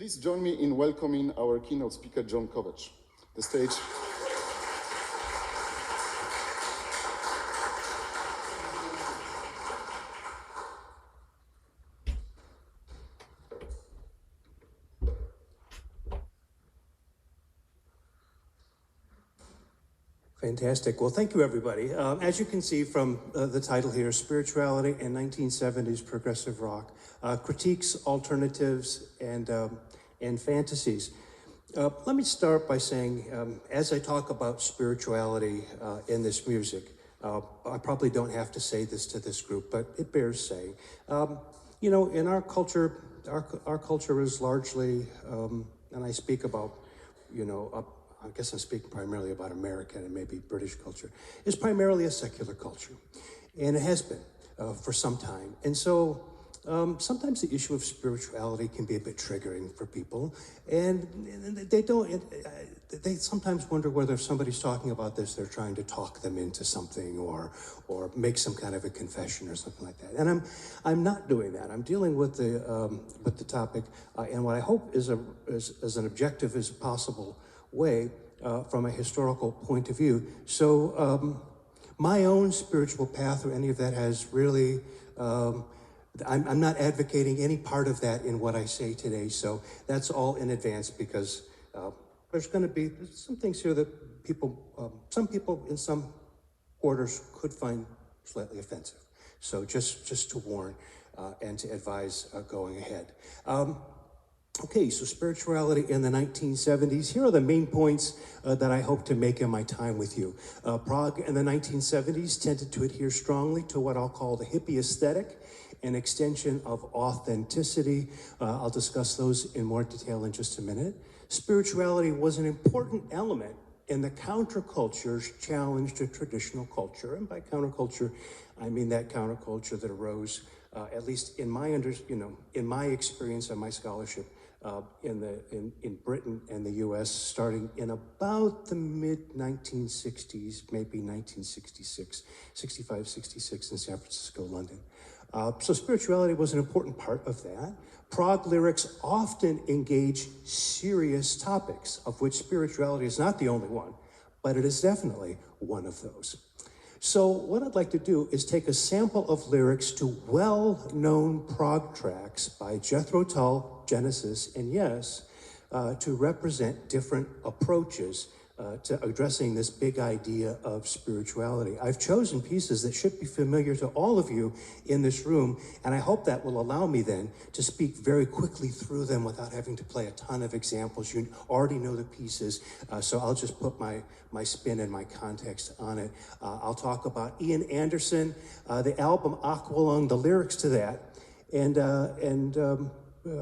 Please join me in welcoming our keynote speaker, John Covach. The stage. Fantastic. Well, thank you, everybody. As you can see from the title here, Spirituality and 1970s Progressive Rock, Critiques, Alternatives, and Fantasies. Let me start by saying, as I talk about spirituality in this music, I probably don't have to say this to this group, but it bears saying. You know, in our culture, our culture is largely, and I speak about, you know, I guess I'm speaking primarily about American and maybe British culture, is primarily a secular culture. And it has been for some time. And so sometimes the issue of spirituality can be a bit triggering for people. And they sometimes wonder whether if somebody's talking about this, they're trying to talk them into something or make some kind of a confession or something like that. And I'm not doing that. I'm dealing with the topic and what I hope is as an objective as possible way from a historical point of view. So my own spiritual path or any of that has really, I'm not advocating any part of that in what I say today. So that's all in advance because there's going to be some things here that some people in some quarters could find slightly offensive. So just to warn and to advise going ahead. Okay, so spirituality in the 1970s. Here are the main points that I hope to make in my time with you. Prague in the 1970s tended to adhere strongly to what I'll call the hippie aesthetic, an extension of authenticity. I'll discuss those in more detail in just a minute. Spirituality was an important element in the counterculture's challenge to traditional culture. And by counterculture, I mean that counterculture that arose, at least in my in my experience and my scholarship, in Britain and the U.S. starting in about the mid-1960s, maybe 1966, 65, 66 in San Francisco, London. So spirituality was an important part of that. Prog lyrics often engage serious topics, of which spirituality is not the only one, but it is definitely one of those. So what I'd like to do is take a sample of lyrics to well-known prog tracks by Jethro, Tull, Genesis, and Yes, to represent different approaches to addressing this big idea of spirituality. I've chosen pieces that should be familiar to all of you in this room, and I hope that will allow me then to speak very quickly through them without having to play a ton of examples. You already know the pieces, so I'll just put my spin and my context on it. I'll talk about Ian Anderson, the album Aqualung, the lyrics to that, and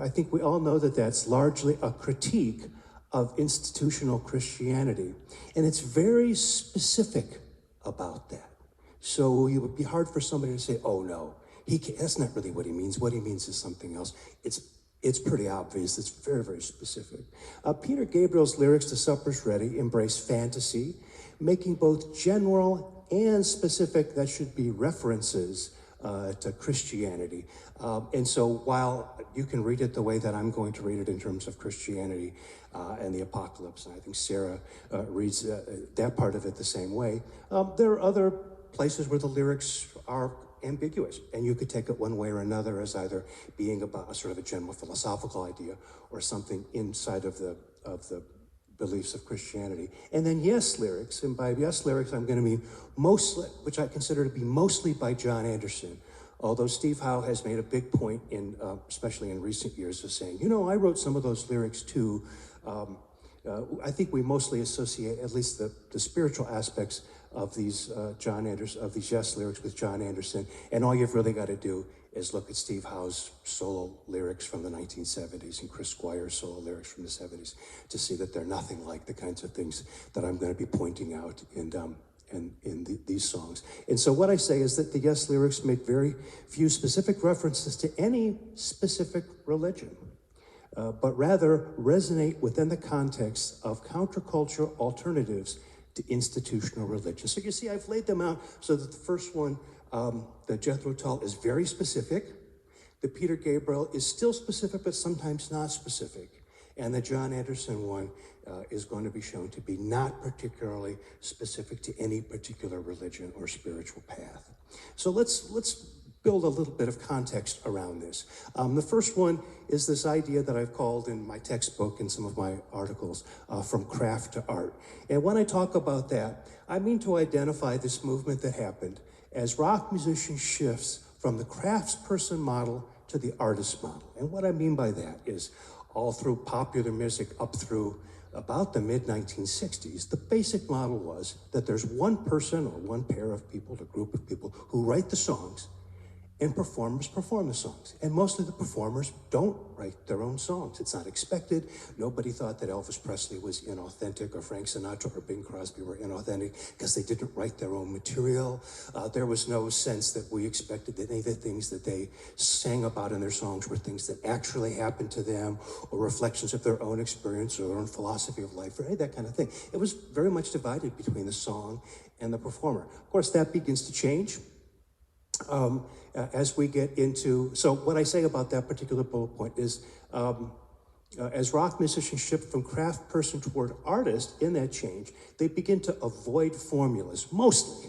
I think we all know that that's largely a critique of institutional Christianity. And it's very specific about that. So it would be hard for somebody to say, oh no, that's not really what he means. What he means is something else. It's pretty obvious. It's very, very specific. Peter Gabriel's lyrics to Supper's Ready embrace fantasy, making both general and specific, that should be references to Christianity. And so while you can read it the way that I'm going to read it in terms of Christianity and the apocalypse, and I think Sarah reads that part of it the same way, there are other places where the lyrics are ambiguous, and you could take it one way or another as either being about a sort of a general philosophical idea or something inside of the beliefs of Christianity. And then Yes lyrics, and by Yes lyrics I'm going to mean mostly, which I consider to be mostly by John Anderson, although Steve Howe has made a big point in, especially in recent years, of saying, you know, I wrote some of those lyrics too. I think we mostly associate at least the spiritual aspects of these of these Yes lyrics with John Anderson, and all you've really got to do is look at Steve Howe's solo lyrics from the 1970s and Chris Squire's solo lyrics from the 70s to see that they're nothing like the kinds of things that I'm going to be pointing out in these songs. And so what I say is that the Yes lyrics make very few specific references to any specific religion, but rather resonate within the context of counterculture alternatives to institutional religion. So you see, I've laid them out so that the first one, the Jethro Tull, is very specific. The Peter Gabriel is still specific, but sometimes not specific. And the John Anderson one is going to be shown to be not particularly specific to any particular religion or spiritual path. So let's build a little bit of context around this. The first one is this idea that I've called in my textbook and some of my articles, from craft to art. And when I talk about that, I mean to identify this movement that happened as rock musician shifts from the craftsperson model to the artist model. And what I mean by that is all through popular music up through about the mid-1960s, the basic model was that there's one person or one pair of people, a group of people who write the songs, and performers perform the songs. And mostly the performers don't write their own songs. It's not expected. Nobody thought that Elvis Presley was inauthentic or Frank Sinatra or Bing Crosby were inauthentic because they didn't write their own material. There was no sense that we expected that any of the things that they sang about in their songs were things that actually happened to them or reflections of their own experience or their own philosophy of life or any of that kind of thing. It was very much divided between the song and the performer. Of course, that begins to change. As we get into, so what I say about that particular bullet point is, as rock musicians shift from craft person toward artist in that change, they begin to avoid formulas, mostly.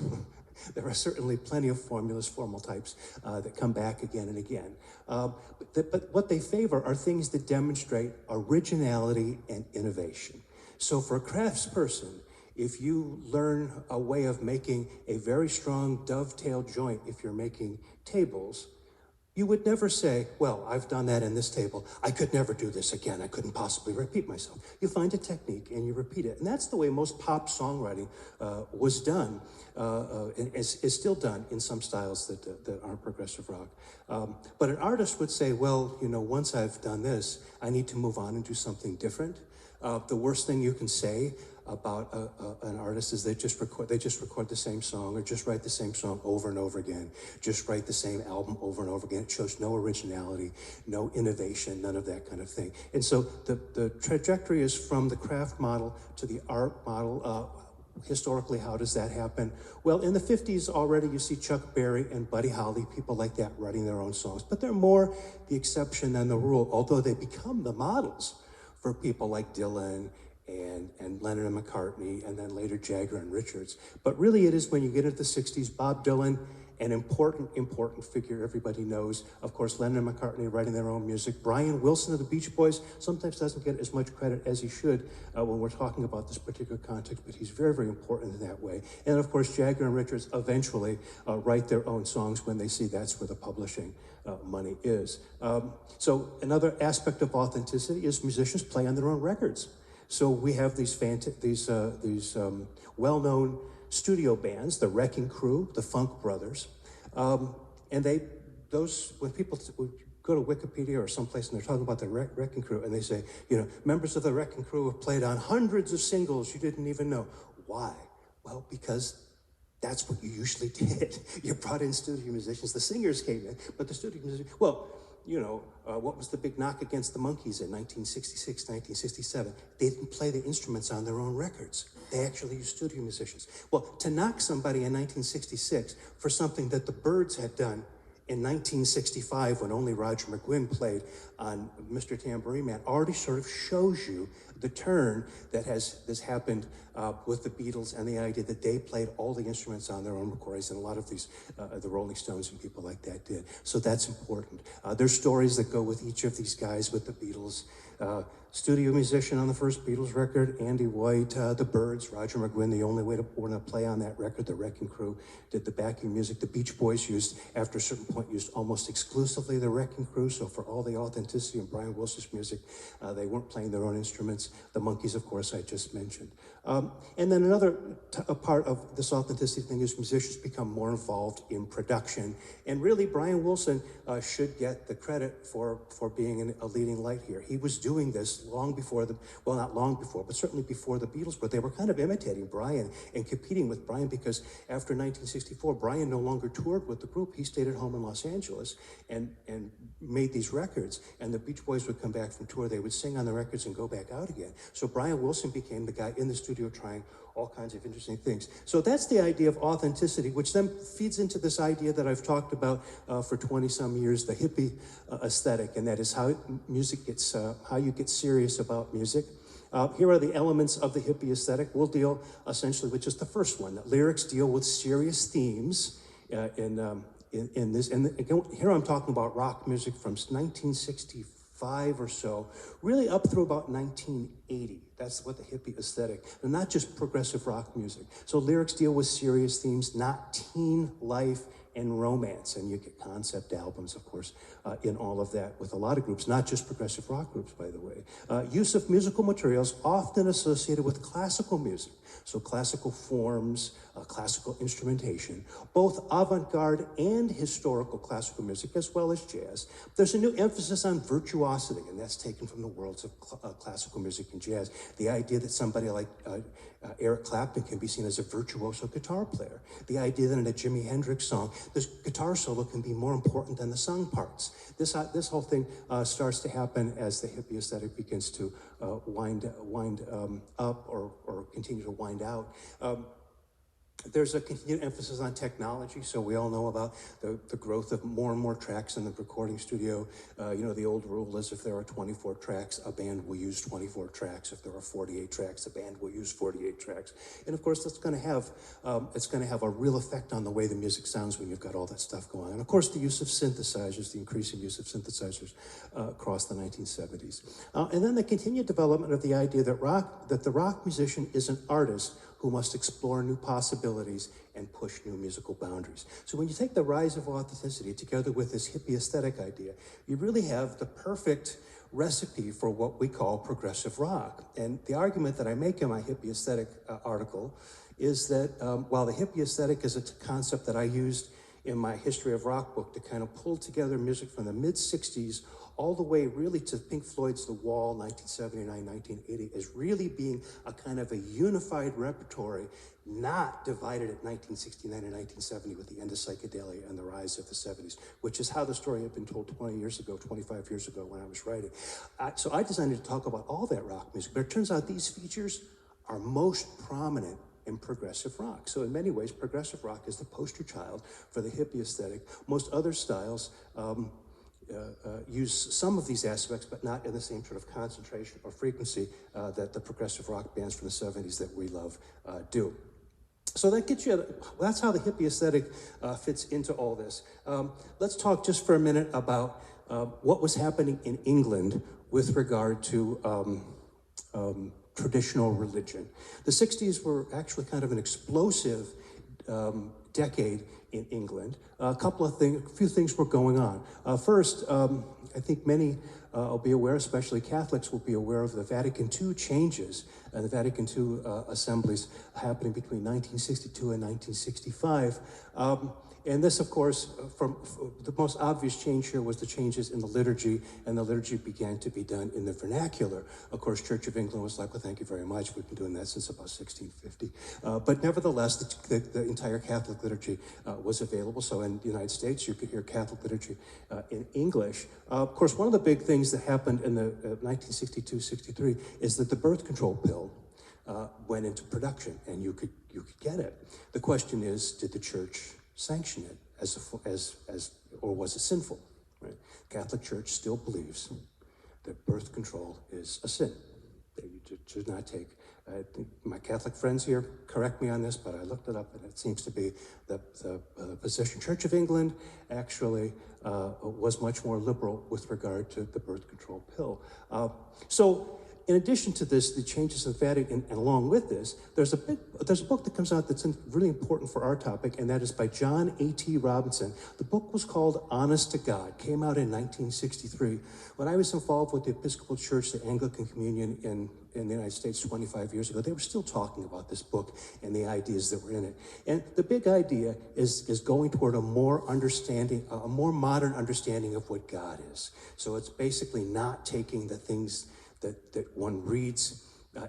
There are certainly plenty of formulas, formal types, that come back again and again. But what they favor are things that demonstrate originality and innovation. So for a craftsperson, if you learn a way of making a very strong dovetail joint, if you're making tables, you would never say, well, I've done that in this table. I could never do this again. I couldn't possibly repeat myself. You find a technique and you repeat it. And that's the way most pop songwriting was done, and is still done in some styles that aren't progressive rock. But an artist would say, well, you know, once I've done this, I need to move on and do something different. The worst thing you can say about an artist is they just record the same song or just write the same song over and over again, just write the same album over and over again. It shows no originality, no innovation, none of that kind of thing. And so the trajectory is from the craft model to the art model. Historically, how does that happen? Well, in the 50s already you see Chuck Berry and Buddy Holly, people like that writing their own songs, but they're more the exception than the rule, although they become the models for people like Dylan and Lennon and McCartney, and then later Jagger and Richards. But really it is when you get into the 60s, Bob Dylan, an important figure everybody knows. Of course, Lennon and McCartney writing their own music. Brian Wilson of the Beach Boys sometimes doesn't get as much credit as he should when we're talking about this particular context, but he's very, very important in that way. And of course, Jagger and Richards eventually write their own songs when they see that's where the publishing money is. So another aspect of authenticity is musicians play on their own records. So we have these well-known studio bands, the Wrecking Crew, the Funk Brothers, and when people would go to Wikipedia or someplace and they're talking about the Wrecking Crew and they say, you know, members of the Wrecking Crew have played on hundreds of singles you didn't even know. Why? Well, because that's what you usually did. You brought in studio musicians, the singers came in, but the studio musicians, well, you know, what was the big knock against the Monkees in 1966, 1967? They didn't play the instruments on their own records. They actually used studio musicians. Well, to knock somebody in 1966 for something that the Byrds had done in 1965 when only Roger McGuinn played on Mr. Tambourine Man already sort of shows you the turn that has happened with the Beatles and the idea that they played all the instruments on their own recordings, and a lot of these, the Rolling Stones and people like that did. So that's important. There's stories that go with each of these guys with the Beatles. Studio musician on the first Beatles record, Andy White, the Byrds, Roger McGuinn, the only way to want to play on that record, the Wrecking Crew did the backing music. The Beach Boys used, after a certain point, used almost exclusively the Wrecking Crew, so for all the authenticity of Brian Wilson's music, they weren't playing their own instruments. The Monkees, of course, I just mentioned. And then another part of this authenticity thing is musicians become more involved in production, and really Brian Wilson should get the credit for being a leading light here. He was doing this long before well, not long before, but certainly before the Beatles, but they were kind of imitating Brian and competing with Brian, because after 1964, Brian no longer toured with the group. He stayed at home in Los Angeles and made these records, and the Beach Boys would come back from tour. They would sing on the records and go back out again. So Brian Wilson became the guy in the studio trying all kinds of interesting things. So that's the idea of authenticity, which then feeds into this idea that I've talked about for 20-some years, the hippie aesthetic, and that is how music gets, how you get serious about music. Here are the elements of the hippie aesthetic. We'll deal essentially with just the first one. That lyrics deal with serious themes in this. And again, here I'm talking about rock music from 1965 or so, really up through about 1980. That's what the hippie aesthetic, and not just progressive rock music. So lyrics deal with serious themes, not teen life and romance, and you get concept albums, of course, in all of that with a lot of groups, not just progressive rock groups, by the way. Use of musical materials often associated with classical music, so classical forms, classical instrumentation, both avant-garde and historical classical music, as well as jazz. There's a new emphasis on virtuosity, and that's taken from the worlds of classical music and jazz. The idea that somebody like Eric Clapton can be seen as a virtuoso guitar player. The idea that in a Jimi Hendrix song, this guitar solo can be more important than the sung parts. This whole thing starts to happen as the hippie aesthetic begins to wind up or continue to wind out. There's a continued emphasis on technology, so we all know about the growth of more and more tracks in the recording studio. The old rule is if there are 24 tracks, a band will use 24 tracks. If there are 48 tracks, a band will use 48 tracks. And of course, that's going to have a real effect on the way the music sounds when you've got all that stuff going on. And of course, the use of synthesizers, the increasing use of synthesizers across the 1970s. And then the continued development of the idea that the rock musician is an artist who must explore new possibilities and push new musical boundaries. So when you take the rise of authenticity together with this hippie aesthetic idea, you really have the perfect recipe for what we call progressive rock. And the argument that I make in my hippie aesthetic article is that while the hippie aesthetic is a concept that I used in my History of Rock book to kind of pull together music from the mid-60s all the way really to Pink Floyd's The Wall, 1979, 1980, as really being a kind of a unified repertory, not divided at 1969 and 1970 with the end of psychedelia and the rise of the 70s, which is how the story had been told 20 years ago, 25 years ago when I was writing. So I decided to talk about all that rock music, but it turns out these features are most prominent in progressive rock. So in many ways, progressive rock is the poster child for the hippie aesthetic. Most other styles use some of these aspects, but not in the same sort of concentration or frequency that the progressive rock bands from the 70s that we love do. So that gets you, that's how the hippie aesthetic fits into all this. Let's talk just for a minute about what was happening in England with regard to traditional religion. The 60s were actually kind of an explosive decade in England. A few things were going on. First, I think many will be aware, especially Catholics will be aware of the Vatican II changes and the Vatican II assemblies happening between 1962 and 1965. And this, of course, from the most obvious change here was the changes in the liturgy, and the liturgy began to be done in the vernacular. Of course, Church of England was like, well, thank you very much. We've been doing that since about 1650. But nevertheless, the entire Catholic liturgy was available. So in the United States, you could hear Catholic liturgy in English. Of course, one of the big things that happened in the 1962-63 is that the birth control pill went into production, and you could get it. The question is, did the church sanction it or was it sinful? Right? Catholic Church still believes that birth control is a sin, that you should not take. My Catholic friends here correct me on this, but I looked it up, and it seems to be the position. Church of England actually was much more liberal with regard to the birth control pill. So in addition to this, the changes in the Vatican, and along with this, there's a book that comes out that's really important for our topic, and that is by John A.T. Robinson. The book was called Honest to God, came out in 1963. When I was involved with the Episcopal Church, the Anglican Communion in the United States 25 years ago, they were still talking about this book and the ideas that were in it. And the big idea is going toward a more modern understanding of what God is. So it's basically not taking the things that one reads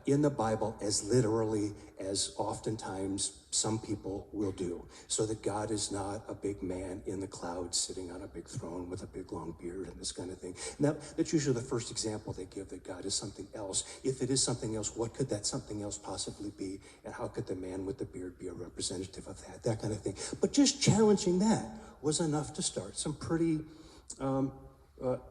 in the Bible as literally as oftentimes some people will do. So that God is not a big man in the clouds sitting on a big throne with a big long beard and this kind of thing. Now, that's usually the first example they give, that God is something else. If it is something else, what could that something else possibly be? And how could the man with the beard be a representative of that kind of thing? But just challenging that was enough to start some pretty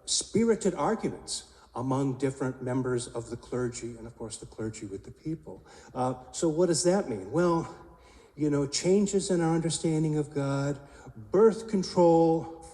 spirited arguments among different members of the clergy, and of course the clergy with the people. So what does that mean? Well, you know, changes in our understanding of God, birth control,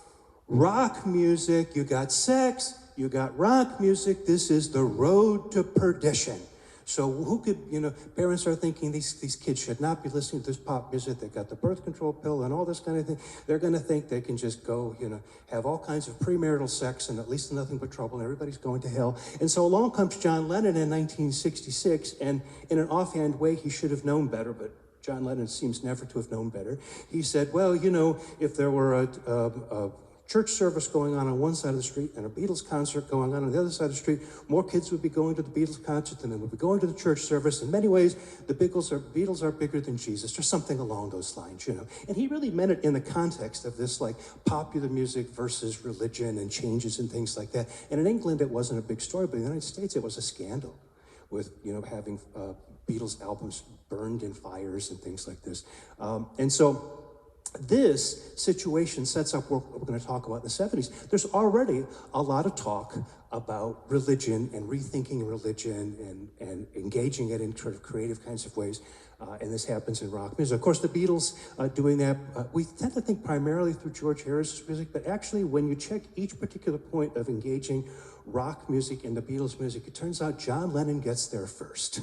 rock music, you got sex, you got rock music, this is the road to perdition. So who could, you know, parents are thinking these kids should not be listening to this pop music. They got the birth control pill and all this kind of thing. They're going to think they can just go, you know, have all kinds of premarital sex and at least nothing but trouble and everybody's going to hell. And so along comes John Lennon in 1966, and in an offhand way, he should have known better, but John Lennon seems never to have known better. He said, well, you know, if there were a church service going on one side of the street and a Beatles concert going on the other side of the street, more kids would be going to the Beatles concert than they would be going to the church service. In many ways, the Beatles are bigger than Jesus, or something along those lines, you know. And he really meant it in the context of this, like, popular music versus religion and changes and things like that. And in England, it wasn't a big story, but in the United States, it was a scandal with, you know, having Beatles albums burned in fires and things like this. And so this situation sets up what we're going to talk about in the 70s. There's already a lot of talk about religion and rethinking religion and engaging it in sort of creative kinds of ways. And this happens in rock music. Of course, the Beatles doing that, we tend to think primarily through George Harrison's music, but actually when you check each particular point of engaging rock music and the Beatles music, it turns out John Lennon gets there first.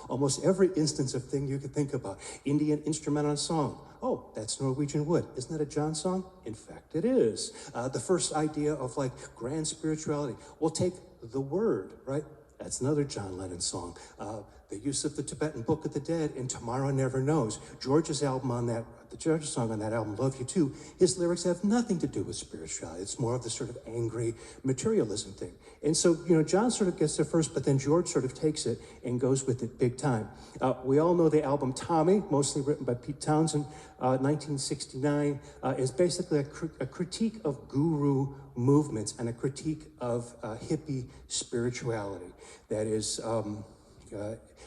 Almost every instance of thing you could think about. Indian instrumental song. Oh, that's Norwegian wood. Isn't that a John song? In fact, it is. The first idea of like grand spirituality. We'll take the word, right? That's another John Lennon song. The use of the Tibetan Book of the Dead in Tomorrow Never Knows. George's album on that, the George's song on that album, Love You Too, his lyrics have nothing to do with spirituality. It's more of the sort of angry materialism thing. And so, you know, John sort of gets there first, but then George sort of takes it and goes with it big time. We all know the album Tommy, mostly written by Pete Townsend, 1969, is basically a critique of guru movements and a critique of hippie spirituality. That is,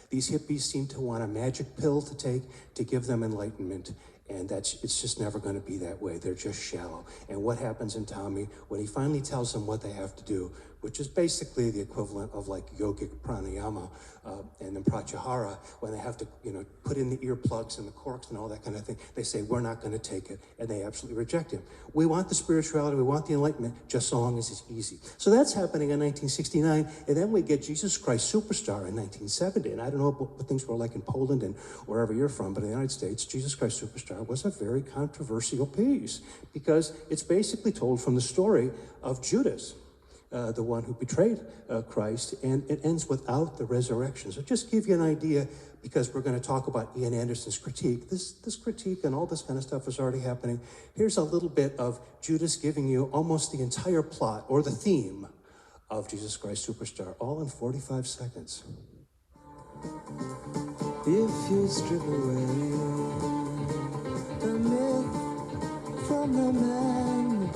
these hippies seem to want a magic pill to take to give them enlightenment, and it's just never going to be that way. They're just shallow. And what happens in Tommy when he finally tells them what they have to do, which is basically the equivalent of like yogic pranayama and then pratyahara, when they have to, you know, put in the earplugs and the corks and all that kind of thing, they say, we're not going to take it, and they absolutely reject him. We want the spirituality, we want the enlightenment, just so long as it's easy. So that's happening in 1969, and then we get Jesus Christ Superstar in 1970, and I don't know what things were like in Poland and wherever you're from, but in the United States, Jesus Christ Superstar was a very controversial piece, because it's basically told from the story of Judas, the one who betrayed Christ, and it ends without the resurrection. So just give you an idea, because we're going to talk about Ian Anderson's critique. This critique and all this kind of stuff is already happening. Here's a little bit of Judas giving you almost the entire plot or the theme of Jesus Christ Superstar, all in 45 seconds. If you strip away the myth from the man,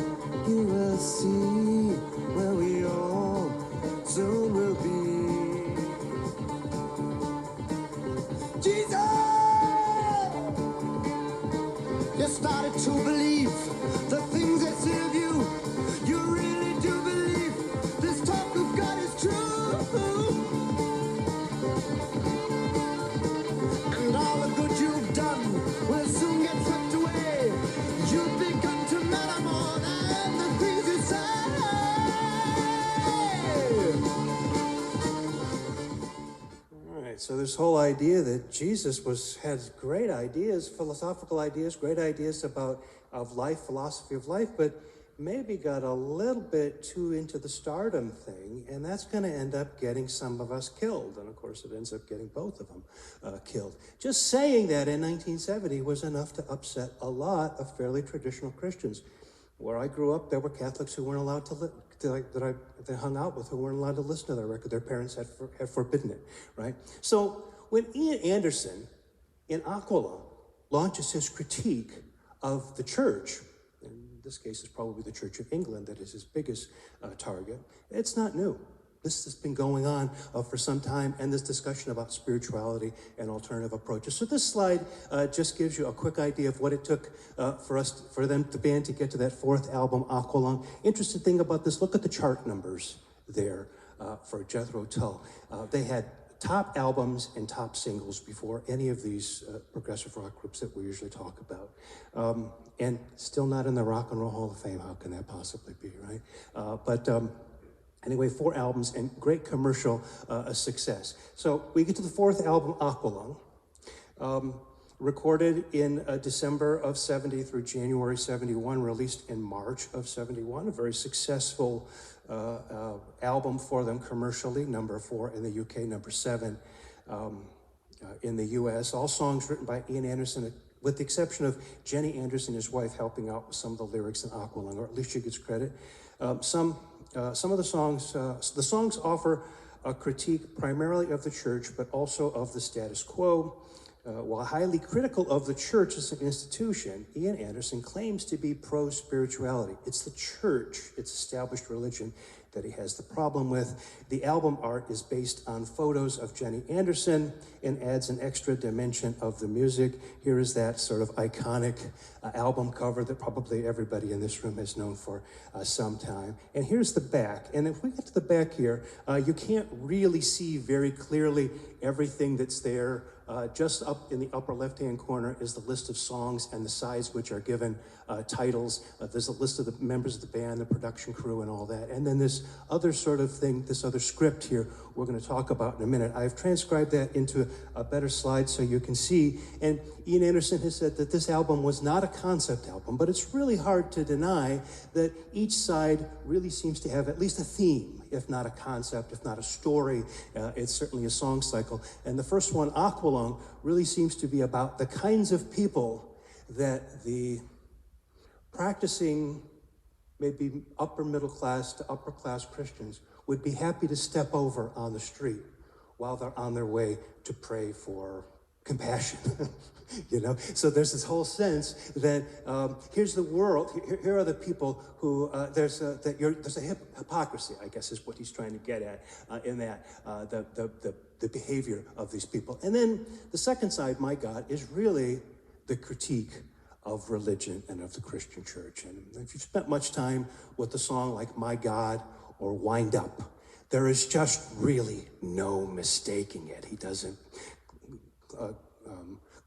you will see where we all soon will be. Jesus! You started to believe the things that serve you. You really do believe this talk of God is true. And all the good you've done will soon get swept away. You've begun to matter more than the things you say. All right, so this whole idea that Jesus had great ideas, philosophical ideas, great ideas of life, philosophy of life, but maybe got a little bit too into the stardom thing, and that's going to end up getting some of us killed. And of course, it ends up getting both of them killed. Just saying that in 1970 was enough to upset a lot of fairly traditional Christians. Where I grew up, there were Catholics who weren't allowed to that I hung out with, who weren't allowed to listen to their record. Their parents had forbidden it, right? So when Ian Anderson in Aqualung launches his critique of the church, in this case, it's probably the Church of England that is his biggest target, it's not new. This has been going on for some time, and this discussion about spirituality and alternative approaches. So this slide just gives you a quick idea of what it took for the band to get to that fourth album, Aqualung. Interesting thing about this, look at the chart numbers there. for Jethro Tull. They had top albums and top singles before any of these progressive rock groups that we usually talk about. And still not in the Rock and Roll Hall of Fame. How can that possibly be, right? Anyway, 4 albums and great commercial success. So we get to the 4th album, Aqualung, recorded in December of 70 through January 71, released in March of 71, a very successful album for them commercially, number 4 in the UK, number 7 in the US. All songs written by Ian Anderson, with the exception of Jenny Anderson, his wife, helping out with some of the lyrics in Aqualung, or at least she gets credit. Some of the songs offer a critique primarily of the church, but also of the status quo. While highly critical of the church as an institution, Ian Anderson claims to be pro-spirituality. It's the church, its established religion, that he has the problem with. The album art is based on photos of Jenny Anderson and adds an extra dimension of the music. Here is that sort of iconic album cover that probably everybody in this room has known for some time. And here's the back. And if we get to the back here, you can't really see very clearly everything that's there. Just up in the upper left-hand corner is the list of songs and the sides which are given titles. There's a list of the members of the band, the production crew, and all that. And then this other sort of thing, this other script here, we're going to talk about in a minute. I've transcribed that into a better slide so you can see. And Ian Anderson has said that this album was not a concept album, but it's really hard to deny that each side really seems to have at least a theme, if not a concept, if not a story. It's certainly a song cycle. And the first one, Aqualung, really seems to be about the kinds of people that the practicing, maybe upper middle class to upper class Christians would be happy to step over on the street while they're on their way to pray for compassion. You know, so there's this whole sense that here's the world. Here are the people who there's a hypocrisy, I guess, is what he's trying to get at in that the behavior of these people. And then the second side, my God, is really the critique of religion and of the Christian church. And if you've spent much time with a song like My God or Wind Up, there is just really no mistaking it. He doesn't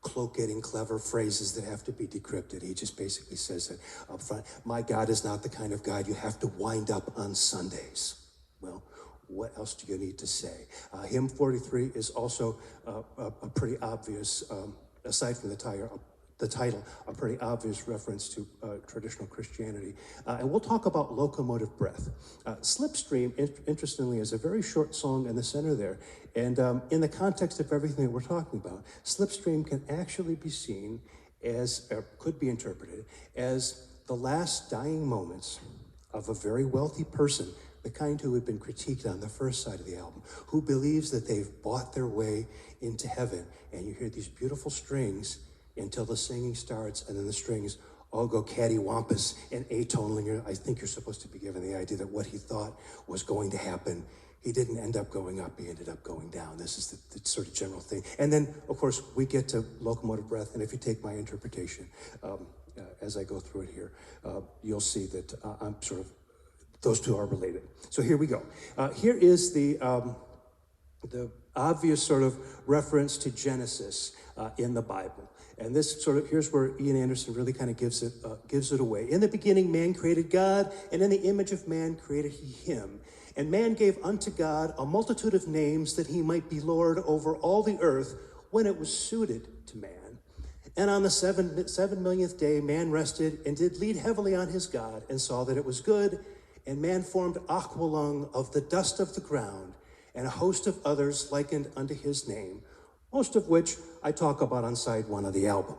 cloak it in clever phrases that have to be decrypted. He just basically says it up front. My God is not the kind of God you have to wind up on Sundays. Well, what else do you need to say? Hymn 43 is also a pretty obvious, aside from the title, a pretty obvious reference to traditional Christianity. And we'll talk about Locomotive Breath. Slipstream, interestingly, is a very short song in the center there. And in the context of everything that we're talking about, Slipstream can actually be seen as, or could be interpreted as the last dying moments of a very wealthy person, the kind who had been critiqued on the first side of the album, who believes that they've bought their way into heaven. And you hear these beautiful strings until the singing starts, and then the strings all go cattywampus and atonal. I think you're supposed to be given the idea that what he thought was going to happen, he didn't end up going up, he ended up going down. This is the sort of general thing. And then, of course, we get to Locomotive Breath, and if you take my interpretation as I go through it here, you'll see that I'm sort of, those two are related. So here we go. Here is the obvious sort of reference to Genesis in the Bible. And this sort of, here's where Ian Anderson really kind of gives it away. In the beginning, man created God, and in the image of man created he him. And man gave unto God a multitude of names that he might be Lord over all the earth when it was suited to man. And on the 7 millionth day, man rested and did lead heavily on his God and saw that it was good. And man formed Aqualung of the dust of the ground and a host of others likened unto his name, most of which I talk about on side 1 of the album.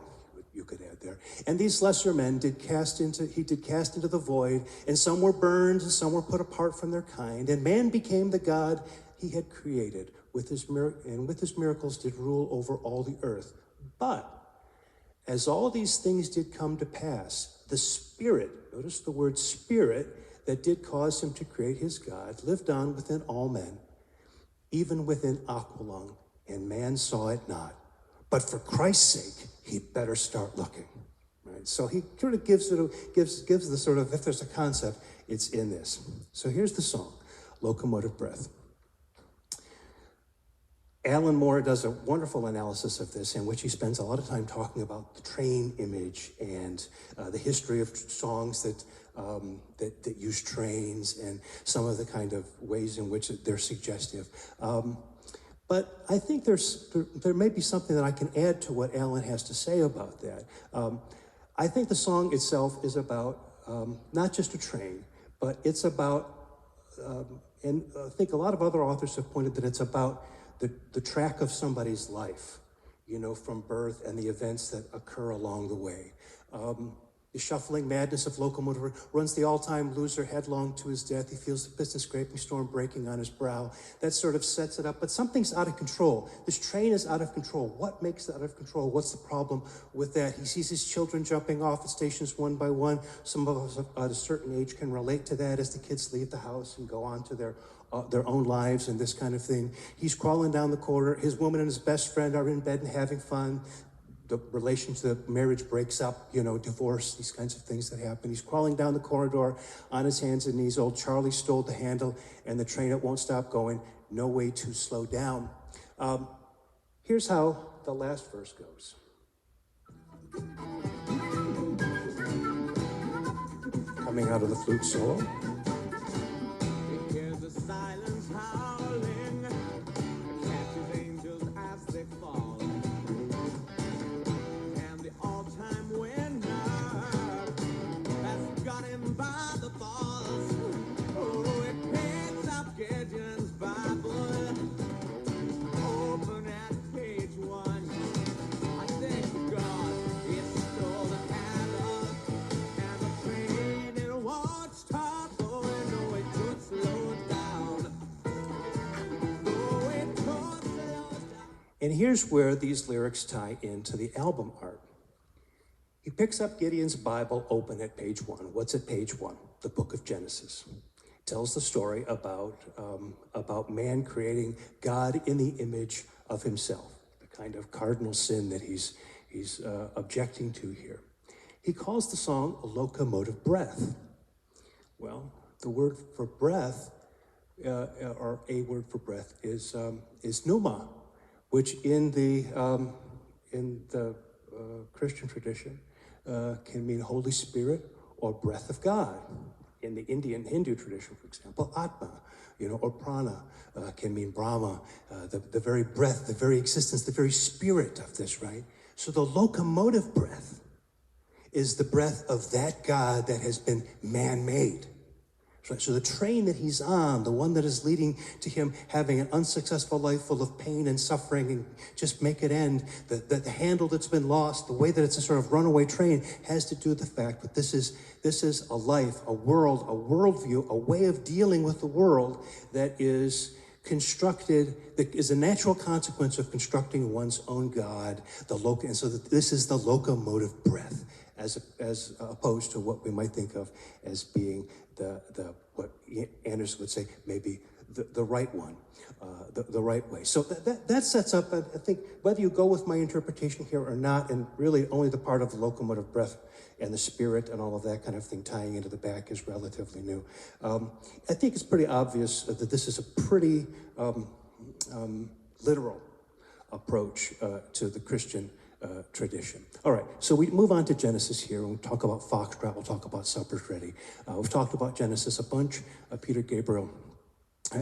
You could add there. And these lesser men did cast into the void, and some were burned, and some were put apart from their kind. And man became the God he had created, with his miracles did rule over all the earth. But as all these things did come to pass, the Spirit, notice the word Spirit, that did cause him to create his God, lived on within all men, even within Aqualung, and man saw it not. But for Christ's sake, he'd better start looking. Right? So he sort of gives the sort of, if there's a concept, it's in this. So here's the song, Locomotive Breath. Alan Moore does a wonderful analysis of this in which he spends a lot of time talking about the train image and the history of songs that use trains and some of the kind of ways in which they're suggestive. But I think there may be something that I can add to what Alan has to say about that. I think the song itself is about not just a train, but it's about, and I think a lot of other authors have pointed that it's about the track of somebody's life, you know, from birth and the events that occur along the way. The shuffling madness of locomotive runs the all-time loser headlong to his death. He feels the piston scraping storm breaking on his brow. That sort of sets it up, but something's out of control. This train is out of control. What makes it out of control? What's the problem with that? He sees his children jumping off at stations one by one. Some of us at a certain age can relate to that as the kids leave the house and go on to their own lives and this kind of thing. He's crawling down the corridor. His woman and his best friend are in bed and having fun. The relationship, the marriage breaks up, you know, divorce, these kinds of things that happen. He's crawling down the corridor on his hands and knees. Old Charlie stole the handle, and the train, it won't stop going. No way to slow down. Here's how the last verse goes. Coming out of the flute solo. Hear the silence howling, catches angels as they fall. And the all-time winner has got him by the balls. Oh, it picks up Gideon's Bible, open at page 1. I thank God it stole the handle, and the train, it won't stop going. No, it could slow down. Oh, it could slow down. And here's where these lyrics tie into the album art. He picks up Gideon's Bible open at page 1. What's at page 1? The book of Genesis. It tells the story about man creating God in the image of himself, the kind of cardinal sin that he's objecting to here. He calls the song a locomotive breath. Well, the word for breath, or a word for breath, is pneuma, which in the Christian tradition can mean Holy Spirit or breath of God. In the Indian Hindu tradition, for example, Atma, you know, or prana can mean Brahma, the very breath, the very existence, the very spirit of this, right? So the locomotive breath is the breath of that God that has been man-made. So the train that he's on, the one that is leading to him having an unsuccessful life full of pain and suffering and just make it end, the handle that's been lost, the way that it's a sort of runaway train has to do with the fact that this is a life, a world, a worldview, a way of dealing with the world that is constructed, that is a natural consequence of constructing one's own God, and so that this is the locomotive breath, as opposed to what we might think of as being what Anderson would say, maybe the right one, the right way. So that sets up, I think, whether you go with my interpretation here or not, and really only the part of the locomotive breath and the spirit and all of that kind of thing tying into the back is relatively new. I think it's pretty obvious that this is a pretty literal approach to the Christian tradition. All right, so we move on to Genesis here, and we'll talk about Foxtrot, we'll talk about Supper's Ready. We've talked about Genesis a bunch, Peter Gabriel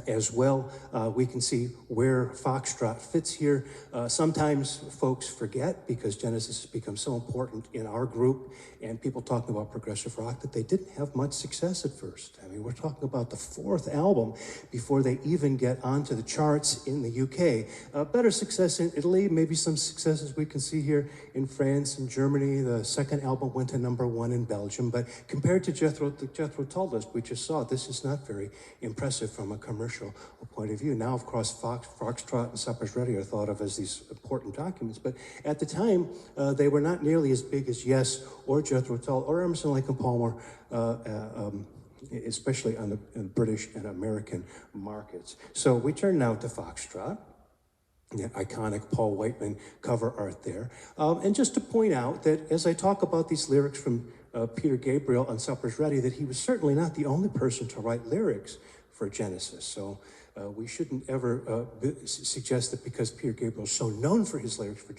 as well. We can see where Foxtrot fits here. Sometimes folks forget, because Genesis has become so important in our group and people talking about progressive rock, that they didn't have much success at first. I mean, we're talking about the 4th album before they even get onto the charts in the UK. Better success in Italy, maybe some successes we can see here in France and Germany. The 2nd album went to #1 in Belgium, but compared to the Jethro Tull list we just saw, this is not very impressive from a commercial point of view. Now, of course, Foxtrot and Supper's Ready are thought of as these important documents, but at the time, they were not nearly as big as Yes or Jethro Tull or Emerson, Lake and Palmer, especially on the British and American markets. So we turn now to Foxtrot, the iconic Paul Whiteman cover art there. And just to point out that as I talk about these lyrics from Peter Gabriel on Supper's Ready, that he was certainly not the only person to write lyrics for Genesis. So We shouldn't ever suggest that because Peter Gabriel's so known for his lyrics for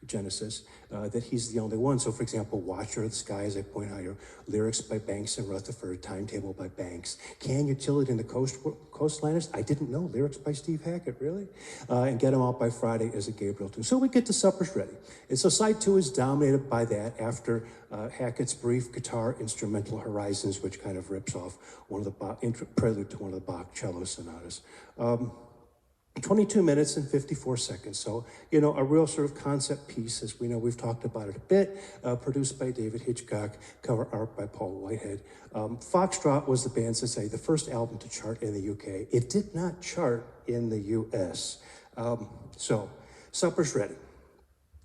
Genesis, that he's the only one. So, for example, Watcher of the Sky, as I point out here, lyrics by Banks and Rutherford, Timetable by Banks. Can Utility in the Coastliners? I didn't know. Lyrics by Steve Hackett, really? And Get 'Em Out by Friday is a Gabriel tune. So we get to Supper's Ready. And so side 2 is dominated by that after Hackett's brief guitar instrumental Horizons, which kind of rips off one of the prelude to one of the Bach cello sonatas. 22 minutes and 54 seconds. So, you know, a real sort of concept piece, as we know, we've talked about it a bit, produced by David Hitchcock, cover art by Paul Whitehead. Foxtrot was the band to say the first album to chart in the UK. It did not chart in the US. So, Supper's Ready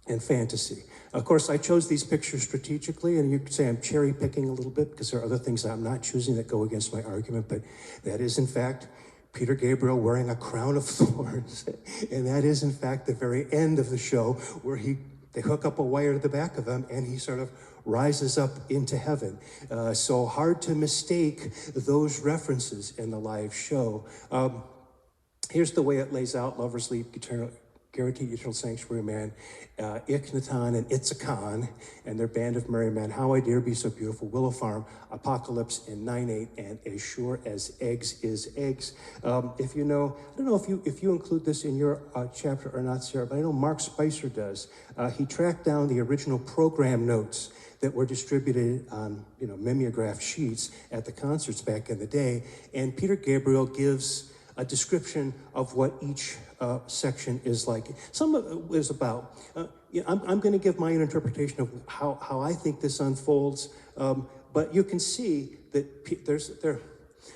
and Fantasy. Of course, I chose these pictures strategically, and you could say I'm cherry picking a little bit because there are other things that I'm not choosing that go against my argument, but that is, in fact, Peter Gabriel wearing a crown of thorns. And that is, in fact, the very end of the show where they hook up a wire to the back of him and he sort of rises up into heaven. So hard to mistake those references in the live show. Here's the way it lays out: Lover's Leap, Guaranteed Eternal Sanctuary Man, Ichnaton and It's a Con, and their band of merry men, How I Dare Be So Beautiful, Willow Farm, Apocalypse in 9/8, and As Sure as Eggs is Eggs. If you know, I don't know if you include this in your chapter or not, Sarah, but I know Mark Spicer does. He tracked down the original program notes that were distributed on, you know, mimeograph sheets at the concerts back in the day, and Peter Gabriel gives a description of what each section is like. Some of it is about, I'm going to give my own interpretation of how I think this unfolds, but you can see that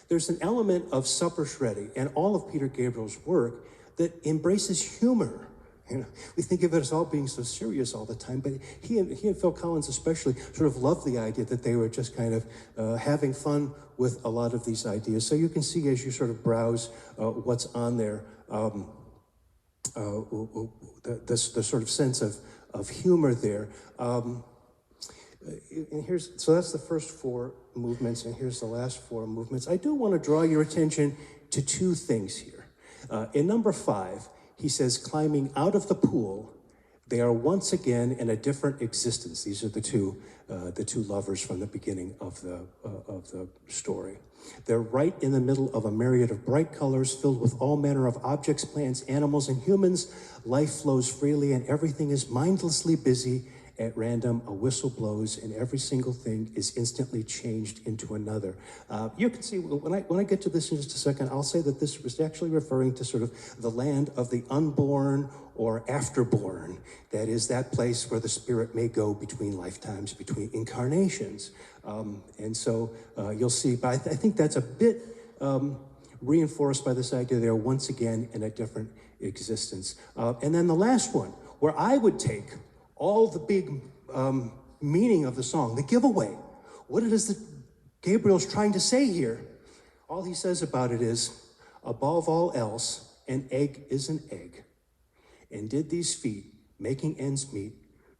there's an element of Supper's Ready and all of Peter Gabriel's work that embraces humor. You know, we think of it as all being so serious all the time, but he and Phil Collins especially sort of loved the idea that they were just kind of having fun with a lot of these ideas. So you can see as you sort of browse what's on there, the sort of sense of humor there. And so that's the first 4 movements, and here's the last 4 movements. I do want to draw your attention to 2 things here. In number 5, he says, climbing out of the pool, they are once again in a different existence. These are the two lovers from the beginning of the story. They're right in the middle of a myriad of bright colors filled with all manner of objects, plants, animals, and humans. Life flows freely and everything is mindlessly busy. At random, a whistle blows and every single thing is instantly changed into another. You can see, when I get to this in just a second, I'll say that this was actually referring to sort of the land of the unborn or afterborn. That is that place where the spirit may go between lifetimes, between incarnations. And so you'll see, but I think that's a bit reinforced by this idea they're once again in a different existence. And then the last one, where I would take all the big meaning of the song, the giveaway. What it is that Gabriel's trying to say here, all he says about it is, above all else, an egg is an egg. And did these feet, making ends meet,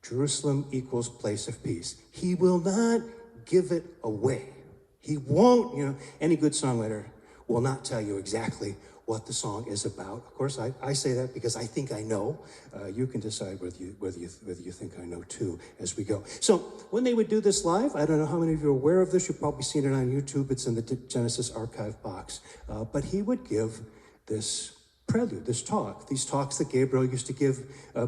Jerusalem equals place of peace. He will not give it away. He won't, any good songwriter will not tell you exactly what the song is about. Of course, I say that because I think I know. You can decide whether you think I know too as we go. So when they would do this live, I don't know how many of you are aware of this. You've probably seen it on YouTube. It's in the Genesis archive box. But he would give this prelude, these talks that Gabriel used to give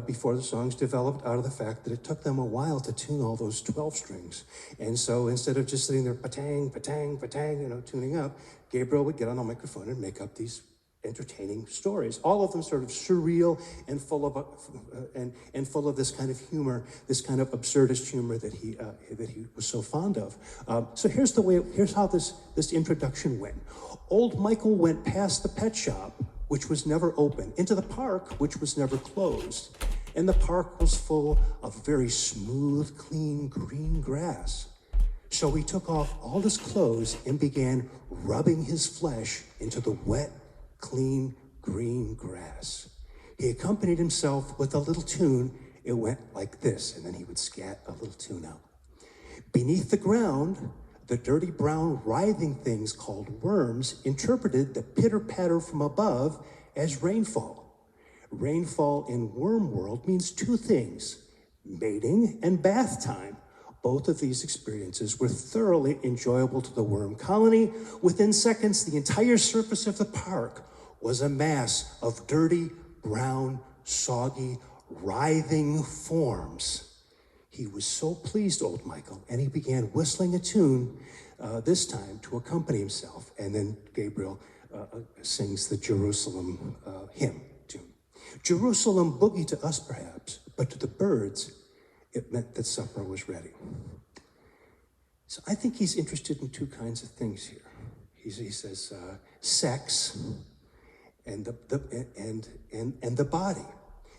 before the songs developed out of the fact that it took them a while to tune all those 12 strings. And so instead of just sitting there patang, patang, patang, tuning up, Gabriel would get on a microphone and make up these entertaining stories, all of them sort of surreal and full of this kind of humor, this kind of absurdist humor that he was so fond of. So here's how this introduction went. Old Michael went past the pet shop, which was never open, into the park, which was never closed, and the park was full of very smooth, clean green grass. So he took off all his clothes and began rubbing his flesh into the wet, clean green grass. He accompanied himself with a little tune. It went like this, and then he would scat a little tune out. Beneath the ground, The dirty brown writhing things called worms interpreted the pitter-patter from above as rainfall. Rainfall in worm world means two things, mating and bath time. Both of these experiences were thoroughly enjoyable to the worm colony. Within seconds, the entire surface of the park was a mass of dirty, brown, soggy, writhing forms. He was so pleased, old Michael, and he began whistling a tune, this time to accompany himself. And then Gabriel sings the Jerusalem hymn tune. Jerusalem boogie to us, perhaps, but to the birds, it meant that supper was ready. So I think he's interested in two kinds of things here. He says sex and the body.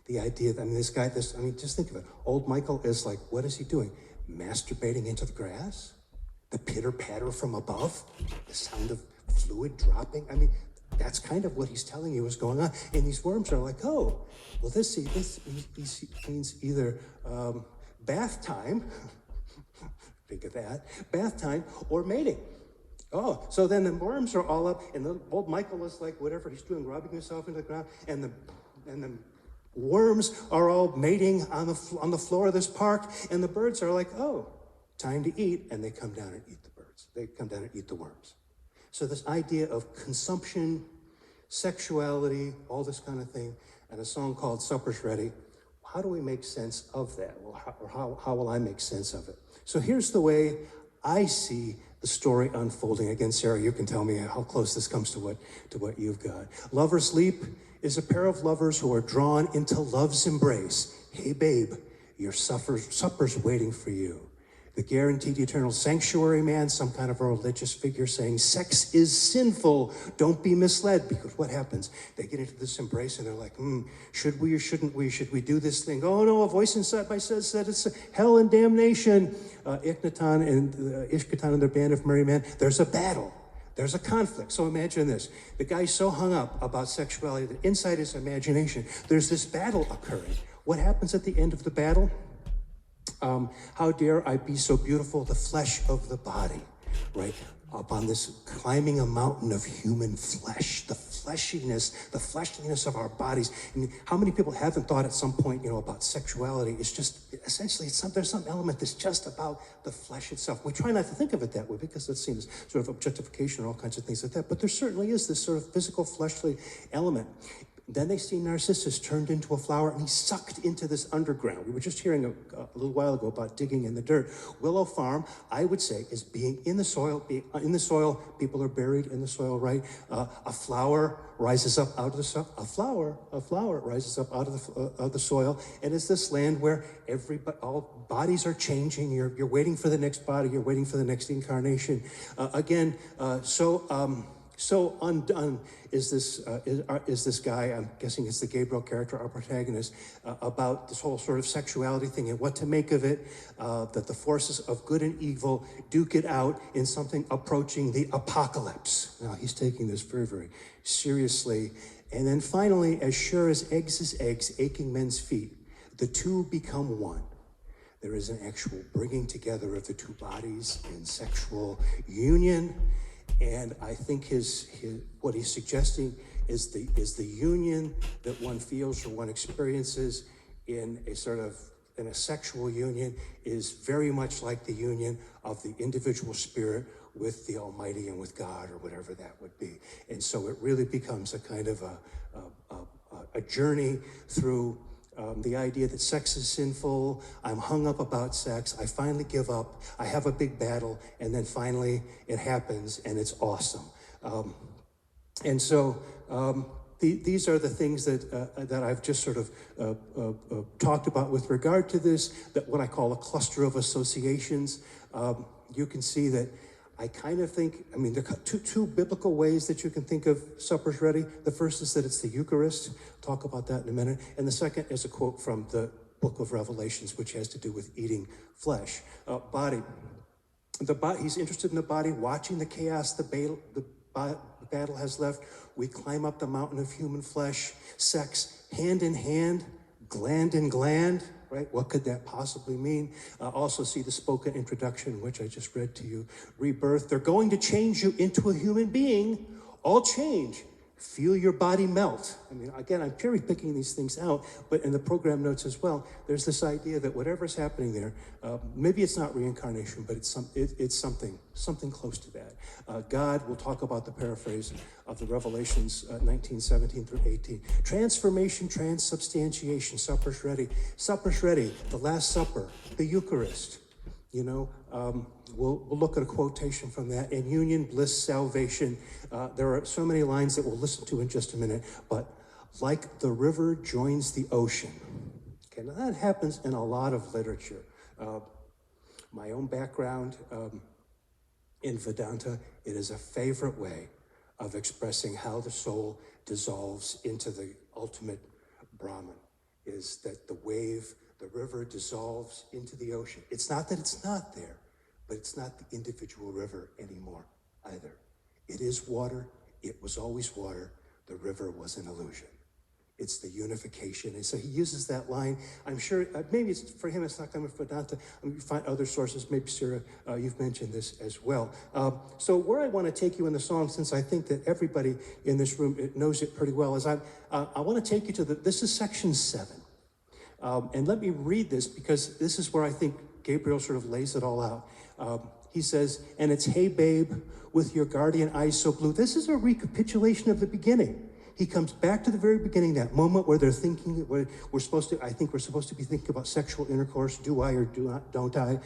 The idea that, just think of it. Old Michael is like, what is he doing? Masturbating into the grass? The pitter-patter from above? The sound of fluid dropping? That's kind of what he's telling you is going on. And these worms are like, oh, well, this means either bath time, think of that, bath time, or mating. Oh, so then the worms are all up, and the old Michael is like, whatever he's doing, rubbing himself into the ground, and the worms are all mating on the floor of this park, and the birds are like, oh, time to eat, and they come down and eat the birds. They come down and eat the worms. So this idea of consumption, sexuality, all this kind of thing, and a song called Supper's Ready, how do we make sense of that? Well, how will I make sense of it? So here's the way I see the story unfolding. Again, Sarah, you can tell me how close this comes to what you've got. Lover's Leap is a pair of lovers who are drawn into love's embrace. Hey, babe, your supper's waiting for you. The guaranteed eternal sanctuary man, some kind of a religious figure saying, sex is sinful, don't be misled, because what happens? They get into this embrace and they're like, should we or shouldn't we? Should we do this thing? Oh no, a voice inside my says that it's hell and damnation. Ishkatan and their band of merry men, there's a battle. There's a conflict. So imagine this. The guy's so hung up about sexuality that inside his imagination, there's this battle occurring. What happens at the end of the battle? How dare I be so beautiful, the flesh of the body, right? Up on this, climbing a mountain of human flesh, the fleshiness of our bodies. How many people haven't thought at some point, about sexuality? It's just, essentially, there's some element that's just about the flesh itself. We try not to think of it that way because it's seen as sort of objectification or all kinds of things like that, but there certainly is this sort of physical, fleshly element. Then they see Narcissus turned into a flower and he's sucked into this underground. We were just hearing a little while ago about digging in the dirt. Willow Farm, I would say, is being in the soil. In the soil, people are buried in the soil, right? A flower rises up out of the soil. A flower rises up out of the soil. And it's this land where all bodies are changing. You're waiting for the next body. You're waiting for the next incarnation. So undone is this guy, I'm guessing it's the Gabriel character, our protagonist, about this whole sort of sexuality thing and what to make of it, that the forces of good and evil duke it out in something approaching the apocalypse. Now, he's taking this very, very seriously. And then finally, as sure as eggs, aching men's feet, the two become one. There is an actual bringing together of the two bodies in sexual union. And I think what he's suggesting is the union that one feels or one experiences in a sexual union is very much like the union of the individual spirit with the Almighty and with God or whatever that would be. And so it really becomes a kind of a journey through the idea that sex is sinful, I'm hung up about sex, I finally give up, I have a big battle, and then finally it happens and it's awesome. These are the things that I've just sort of talked about with regard to this, that what I call a cluster of associations. You can see that I kind of think, there are two biblical ways that you can think of supper's ready. The first is that it's the Eucharist. Talk about that in a minute. And the second is a quote from the book of Revelations, which has to do with eating flesh. Body. He's interested in the body, watching the chaos the battle has left. We climb up the mountain of human flesh. Sex, hand in hand, gland in gland, right? What could that possibly mean? Also see the spoken introduction, which I just read to you. Rebirth, they're going to change you into a human being. All change. Feel your body melt. I mean, again, I'm cherry picking these things out, but in the program notes as well, there's this idea that whatever's happening there, maybe it's not reincarnation, but it's something close to that. God, we'll talk about the paraphrase of the Revelations 19:17 through 18. Transformation, transubstantiation, supper's ready. Supper's ready, the Last Supper, the Eucharist. You know, we'll look at a quotation from that. In union, bliss, salvation. There are so many lines that we'll listen to in just a minute. But like the river joins the ocean. Okay, now that happens in a lot of literature. My own background in Vedanta, it is a favorite way of expressing how the soul dissolves into the ultimate Brahman, is that the river dissolves into the ocean. It's not that it's not there, but it's not the individual river anymore either. It is water. It was always water. The river was an illusion. It's the unification. And so he uses that line. I'm sure, maybe it's, for him, it's not coming from Vedanta. I mean, you find other sources. Maybe, Sarah, you've mentioned this as well. So where I want to take you in the song, since I think that everybody in this room knows it pretty well, is I want to take you to this is section 7. And let me read this, because this is where I think Gabriel sort of lays it all out. He says, and it's, hey, babe, with your guardian eyes so blue. This is a recapitulation of the beginning. He comes back to the very beginning, that moment where they're thinking, where we're supposed to be thinking about sexual intercourse. Do I or don't I?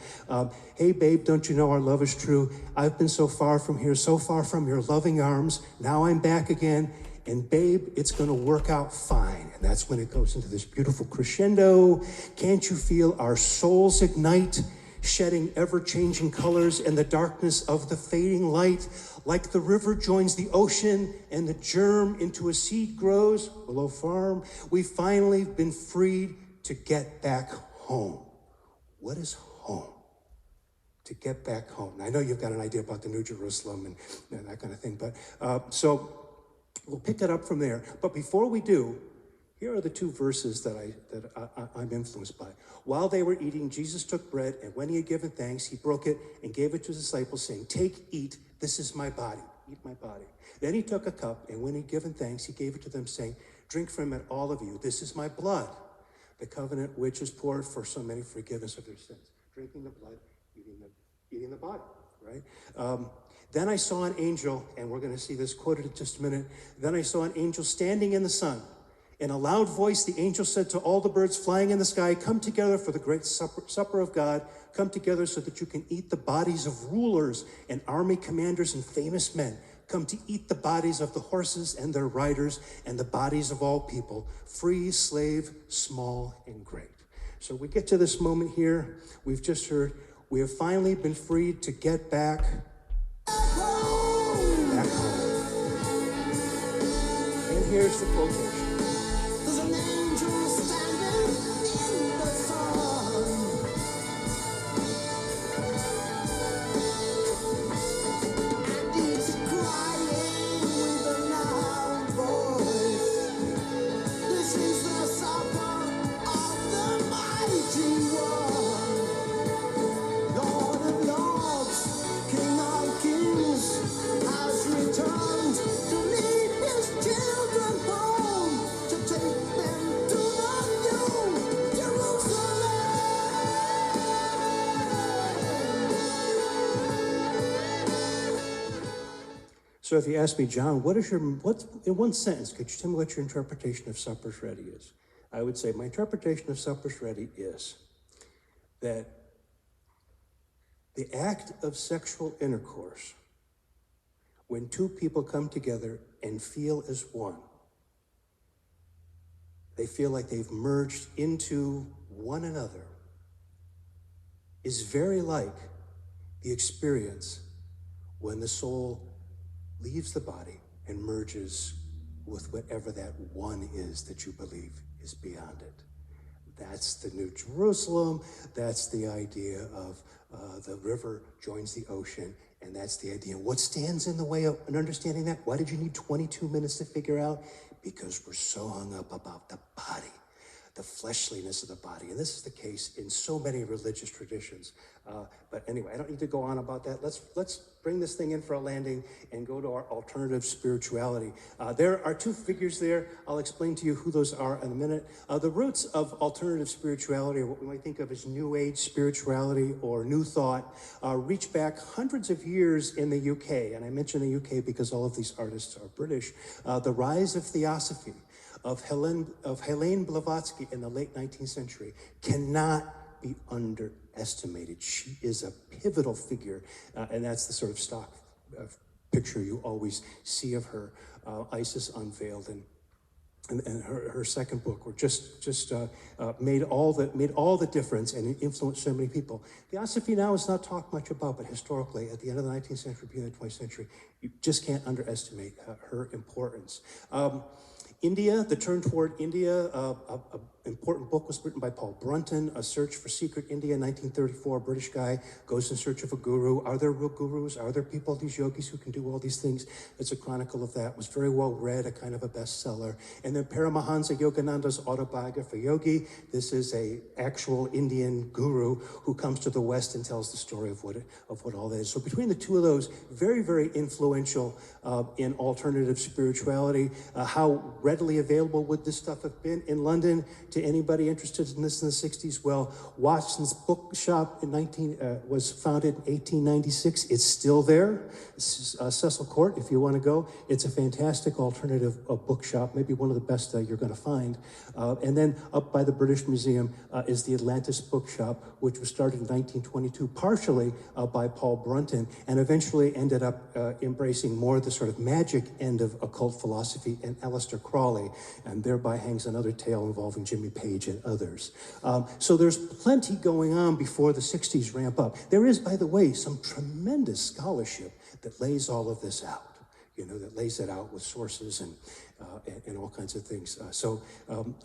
Hey, babe, don't you know our love is true? I've been so far from here, so far from your loving arms. Now I'm back again. And babe, it's gonna work out fine. And that's when it goes into this beautiful crescendo. Can't you feel our souls ignite, shedding ever-changing colors in the darkness of the fading light? Like the river joins the ocean and the germ into a seed grows below farm, we've finally been freed to get back home. What is home? To get back home. And I know you've got an idea about the New Jerusalem and that kind of thing, but so we'll pick it up from there. But before we do, here are the two verses that I'm influenced by. While they were eating, Jesus took bread, and when he had given thanks, he broke it and gave it to his disciples, saying, take, eat, this is my body. Eat my body. Then he took a cup, and when he had given thanks, he gave it to them, saying, drink from it, all of you. This is my blood, the covenant which is poured for so many forgiveness of their sins. Drinking the blood, eating the body, right? Then I saw an angel, and we're going to see this quoted in just a minute. Then I saw an angel standing in the sun. In a loud voice, the angel said to all the birds flying in the sky, come together for the great supper of God. Come together so that you can eat the bodies of rulers and army commanders and famous men. Come to eat the bodies of the horses and their riders and the bodies of all people, free, slave, small, and great. So we get to this moment here. We've just heard, we have finally been freed to get back home. And here's the quotation. There's an angel standing in the sun. And he's crying with a loud voice. This is the supper of the mighty one. Lord of lords, King of kings, has returned to lead his children home, to take them to the new Jerusalem. So if you ask me, John, what in one sentence, could you tell me what your interpretation of supper's ready is? I would say my interpretation of supper's ready is that the act of sexual intercourse, when two people come together and feel as one, they feel like they've merged into one another, is very like the experience when the soul leaves the body and merges with whatever that one is that you believe is beyond it. That's the New Jerusalem. That's the idea of the river joins the ocean, and that's the idea. What stands in the way of an understanding that? Why did you need 22 minutes to figure out? Because we're so hung up about the body. the fleshliness of the body. And this is the case in so many religious traditions. But anyway, I don't need to go on about that. Let's bring this thing in for a landing and go to our alternative spirituality. There are two figures there. I'll explain to you who those are in a minute. The roots of alternative spirituality, or what we might think of as New Age spirituality or New Thought, reach back hundreds of years in the UK. And I mention the UK because all of these artists are British. The rise of Theosophy of Helene Blavatsky in the late 19th century cannot be underestimated. She is a pivotal figure, and that's the sort of stock picture you always see of her, Isis Unveiled, and her second book were just made all the difference and influenced so many people. Theosophy now is not talked much about, but historically, at the end of the 19th century, beginning of the 20th century, you just can't underestimate her importance. India, the turn toward India, an important book was written by Paul Brunton, A Search for Secret India, 1934. A British guy goes in search of a guru. Are there real gurus? Are there people, these yogis, who can do all these things? It's a chronicle of that. It was very well read, a kind of a bestseller. And then Paramahansa Yogananda's Autobiography Yogi. This is a actual Indian guru who comes to the West and tells the story of what all that is. So between the two of those, very, very influential in alternative spirituality. How readily available would this stuff have been in London to anybody interested in this in the 60s? Well, Watson's Bookshop was founded in 1896. It's still there. Cecil Court, if you want to go. It's a fantastic alternative bookshop, maybe one of the best you're going to find. And then up by the British Museum is the Atlantis Bookshop, which was started in 1922, partially by Paul Brunton, and eventually ended up embracing more the sort of magic end of occult philosophy and Aleister Crowley, and thereby hangs another tale involving Jimmy Page and others. So there's plenty going on before the 60s ramp up. There is, by the way, some tremendous scholarship that lays all of this out, that lays it out with sources and all kinds of things. So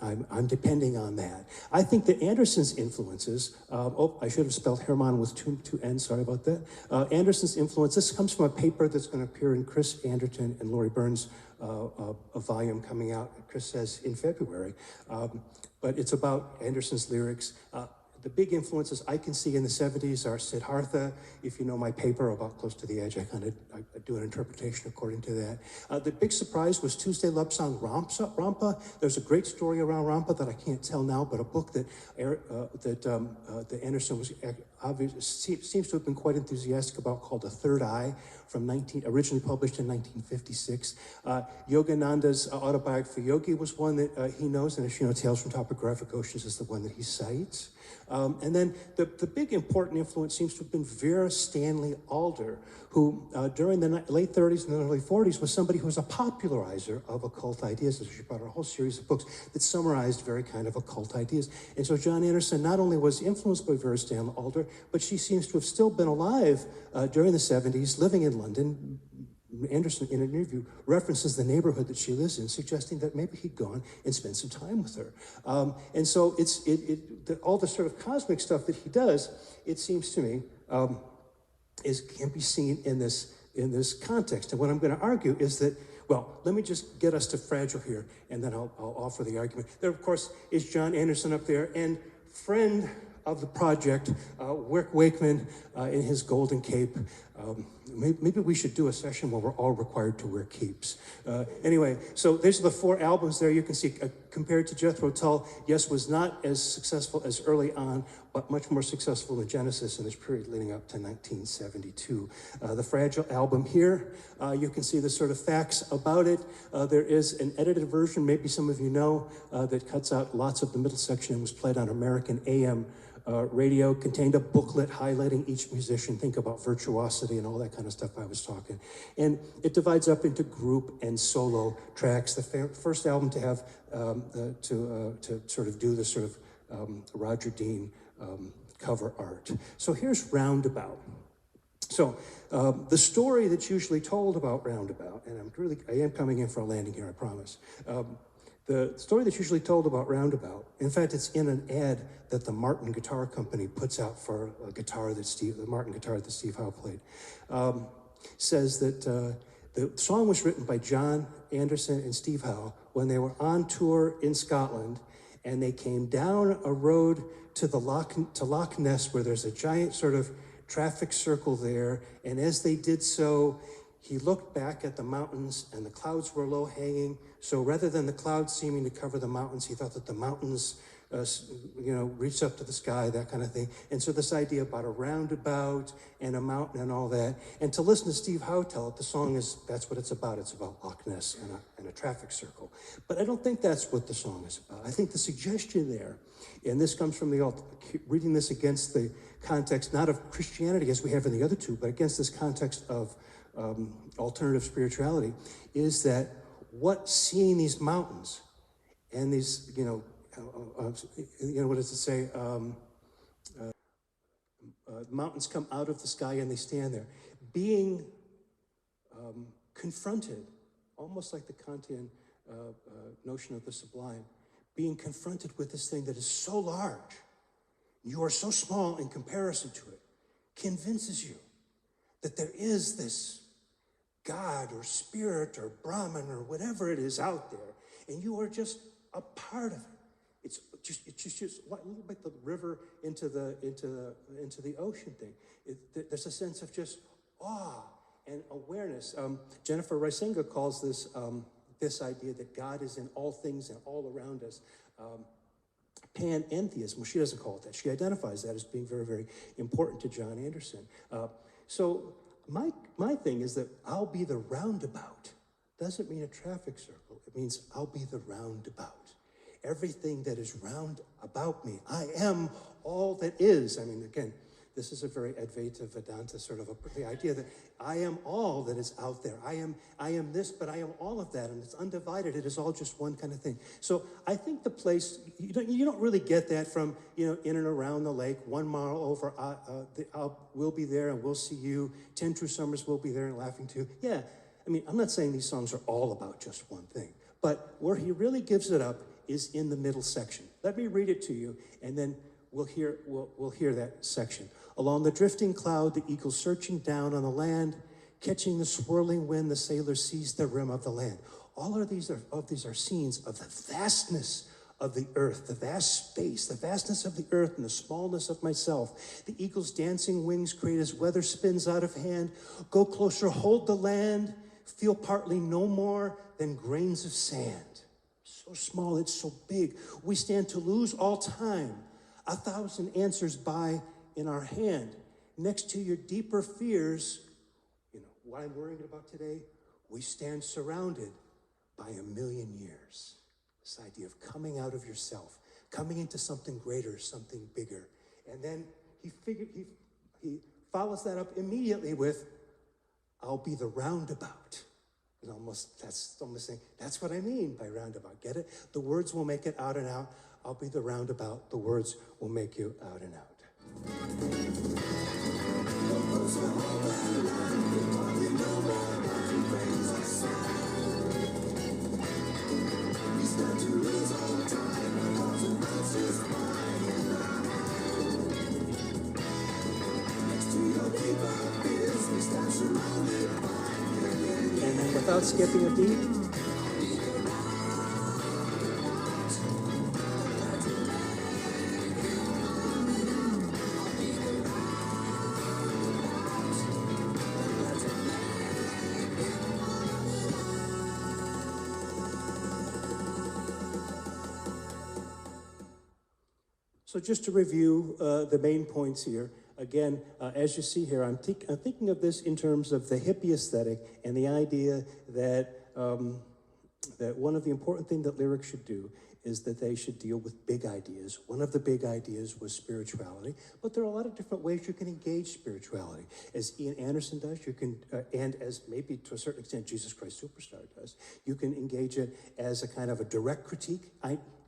I'm depending on that. I think that Anderson's influences, I should have spelled Hermann with two N's, sorry about that. Anderson's influence, this comes from a paper that's going to appear in Chris Anderton and Laurie Burns' a volume coming out, Chris says, in February. But it's about Anderson's lyrics. The big influences I can see in the 70s are Siddhartha. If you know my paper about Close to the Edge, I do an interpretation according to that. The big surprise was Tuesday Love Song Rampa. There's a great story around Rampa that I can't tell now, but a book that Anderson was seems to have been quite enthusiastic about, called The Third Eye, originally published in 1956. Yogananda's Autobiography Yogi was one that he knows, and as you know, Tales from Topographic Oceans is the one that he cites. And then the big important influence seems to have been Vera Stanley Alder, who during the late 30s and the early 40s was somebody who was a popularizer of occult ideas. And she brought out a whole series of books that summarized very kind of occult ideas. And so John Anderson not only was influenced by Vera Stanley Alder, but she seems to have still been alive during the 70s, living in London. Anderson, in an interview, references the neighborhood that she lives in, suggesting that maybe he'd gone and spent some time with her. And so all the sort of cosmic stuff that he does, it seems to me, can be seen in this context. And what I'm going to argue is that, well, let me just get us to Fragile here, and then I'll offer the argument. There, of course, is John Anderson up there, and friend of the project, Wick Wakeman in his golden cape. Maybe we should do a session where we're all required to wear capes. Anyway, so these are the 4 albums there. You can see, compared to Jethro Tull, yes, was not as successful as early on, but much more successful than Genesis in this period leading up to 1972. The Fragile album here, you can see the sort of facts about it. There is an edited version, maybe some of you know, that cuts out lots of the middle section and was played on American AM radio, contained a booklet highlighting each musician. Think about virtuosity and all that kind of stuff I was talking. And it divides up into group and solo tracks. The first album to have, to sort of do the sort of Roger Dean cover art. So here's Roundabout. So the story that's usually told about Roundabout, and I am coming in for a landing here, I promise. The story that's usually told about Roundabout, in fact, it's in an ad that the Martin Guitar Company puts out for a guitar that the Martin guitar that Steve Howe played, says that the song was written by John Anderson and Steve Howe when they were on tour in Scotland, And they came down a road to Loch Ness, where there's a giant sort of traffic circle there. And as they did so, he looked back at the mountains, and the clouds were low hanging. So rather than the clouds seeming to cover the mountains, he thought that the mountains, reached up to the sky, that kind of thing. And so this idea about a roundabout and a mountain and all that. And to listen to Steve Howe tell it, the song that's what it's about. It's about Loch Ness and a traffic circle. But I don't think that's what the song is about. I think the suggestion there, and this comes from reading this against the context, not of Christianity as we have in the other two, but against this context of alternative spirituality, is that what seeing these mountains and these, what does it say? Mountains come out of the sky and they stand there. Being confronted, almost like the Kantian notion of the sublime, being confronted with this thing that is so large, you are so small in comparison to it, convinces you that there is this God or spirit or Brahman or whatever it is out there, and you are just a part of it. It's just a little bit the river into the ocean thing. There's a sense of just awe and awareness. Jennifer Reisinga calls this this idea that God is in all things and all around us. Panentheism. Well, she doesn't call it that. She identifies that as being very, very important to John Anderson. So my thing is that I'll be the roundabout. Doesn't mean a traffic circle. It means I'll be the roundabout. Everything that is round about me. I am all that is. I mean, again, this is a very Advaita Vedanta sort of the idea that I am all that is out there. I am this, but I am all of that, and it's undivided. It is all just one kind of thing. So I think the place, you don't really get that from, in and around the lake, 1 mile over, we'll be there and we'll see you. 10 True Summers, we'll be there and laughing too. Yeah, I mean, I'm not saying these songs are all about just one thing, but where he really gives it up is in the middle section. Let me read it to you, and then we'll hear that section. Along the drifting cloud, the eagle searching down on the land, catching the swirling wind, the sailor sees the rim of the land. All of these are scenes of the vastness of the earth, the vast space, the vastness of the earth and the smallness of myself. The eagle's dancing wings create as weather spins out of hand. Go closer, hold the land, feel partly no more than grains of sand. So small, it's so big. We stand to lose all time. 1,000 answers by in our hand. Next to your deeper fears, what I'm worrying about today, we stand surrounded by 1,000,000 years. This idea of coming out of yourself, coming into something greater, something bigger. And then he follows that up immediately with, I'll be the roundabout. That's almost saying, that's what I mean by roundabout. Get it? The words will make it out and out. I'll be the roundabout. The words will make you out and out. And then without skipping a beat, so just to review the main points here, again, as you see here, I'm thinking of this in terms of the hippie aesthetic and the idea that that one of the important things that lyrics should do is that they should deal with big ideas. One of the big ideas was spirituality, but there are a lot of different ways you can engage spirituality. As Ian Anderson does, you can, and as maybe to a certain extent Jesus Christ Superstar does, you can engage it as a kind of a direct critique.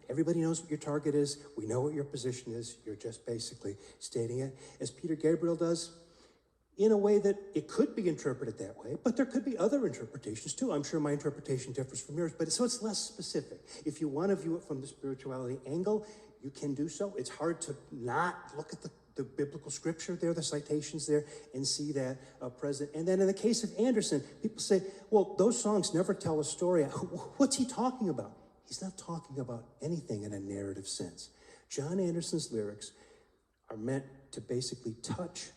Everybody knows what your target is. We know what your position is. You're just basically stating it. As Peter Gabriel does, in a way that it could be interpreted that way, but there could be other interpretations too. I'm sure my interpretation differs from yours, but so it's less specific. If you want to view it from the spirituality angle, you can do so. It's hard to not look at the biblical scripture there, the citations there, and see that present. And then in the case of Anderson, people say, well, those songs never tell a story. What's he talking about? He's not talking about anything in a narrative sense. John Anderson's lyrics are meant to basically touch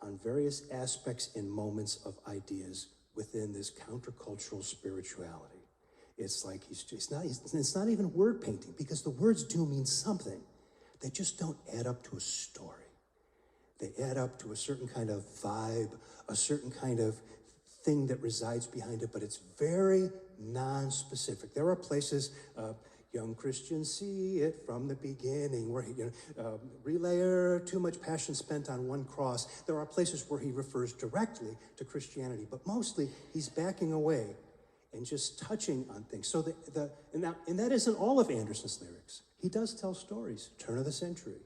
on various aspects and moments of ideas within this countercultural spirituality. It's like it's not even word painting, because the words do mean something. They just don't add up to a story. They add up to a certain kind of vibe, a certain kind of thing that resides behind it, but it's very non-specific. There are places, young Christians see it from the beginning, where he, relayer, too much passion spent on one cross. There are places where he refers directly to Christianity, but mostly he's backing away and just touching on things. So and that isn't all of Anderson's lyrics. He does tell stories. Turn of the century,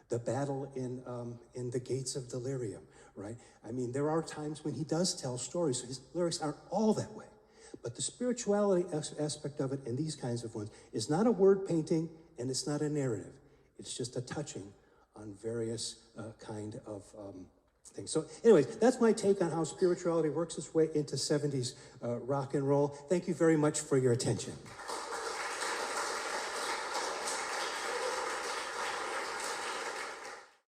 the battle in the gates of delirium, right? I mean, there are times when he does tell stories. So his lyrics aren't all that way. But the spirituality aspect of it and these kinds of ones is not a word painting, and it's not a narrative. It's just a touching on various kind of things. So anyways, that's my take on how spirituality works its way into 70s rock and roll. Thank you very much for your attention.